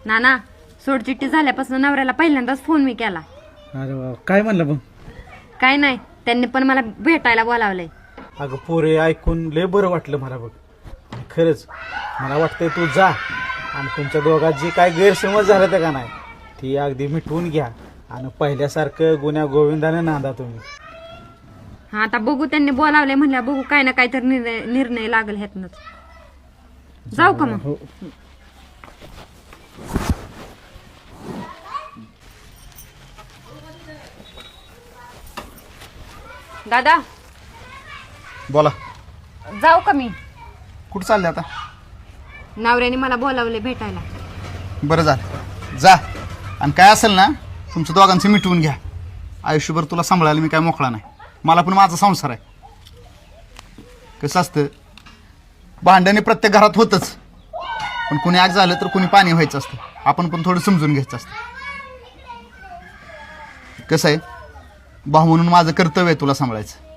नाना सोडचिट्टी झाल्यापासून नवऱ्याला पहिल्यांदाच फोन मी केला. अरे वा, काय म्हणलं मग? काय नाही, त्यांनी पण मला भेटायला बोलावलंय. अगं पोरे, ऐकून लय बरं वाटलं मला बघ. खरंच मला वाटतंय तू जा आणि तुमच्या दोघात जी काय गैरसमज झालं ते का नाही ती अगदी मिटवून घ्या आणि पहिल्यासारखं गुन्ह्या गोविंदाने नांदा तुम्ही. हा आता बघू, त्यांनी बोलावलंय म्हणल्या बघू काय ना काय तर निर्णय लागल ह्यातनच. जाऊ का मग? हो. दादा बोला. जाऊ का मी? कुठं चालले आता? नवऱ्याने मला बोलावले भेटायला. बरं झालं, जा. आणि काय असेल ना तुमच्या दोघांचं मिटवून घ्या. आयुष्यभर तुला सांभाळायला मी काय मोकळा नाही. मला पण माझा संसार आहे. कसं असतं, भांडणे प्रत्येक घरात होतच, पण कुणी आग झालं तर कुणी पाणी व्हायचं असतं. आपण पण थोडं समजून घ्यायचं असतं. कसं आहे, भाऊ म्हणून माझं कर्तव्य आहे तुला सांभाळायचं.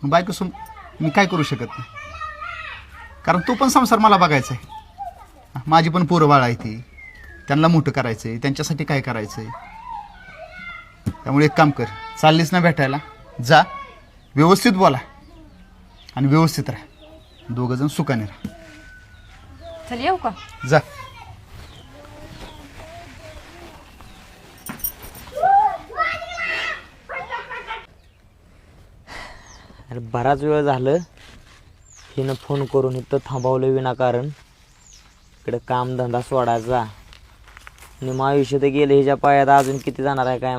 पण बायको मी काय करू शकत नाही, कारण तू पण संसार मला बघायचा आहे. माझी पण पोरं बाळ आहे ती, त्यांना मोठं करायचं आहे, त्यांच्यासाठी काय करायचं आहे. त्यामुळे एक काम कर, चाललीस ना भेटायला, जा, व्यवस्थित बोला आणि व्यवस्थित राहा. दोघं जण सुखाने राहा. चल येऊ का? जा. अरे बराच वेळ झालं हिनं फोन करून इथं थांबवलं विनाकारण. इकडे कामधंदा सोडायचा आणि मग आयुष्य तर गेलं हिच्या पायात, अजून किती जाणार आहे काय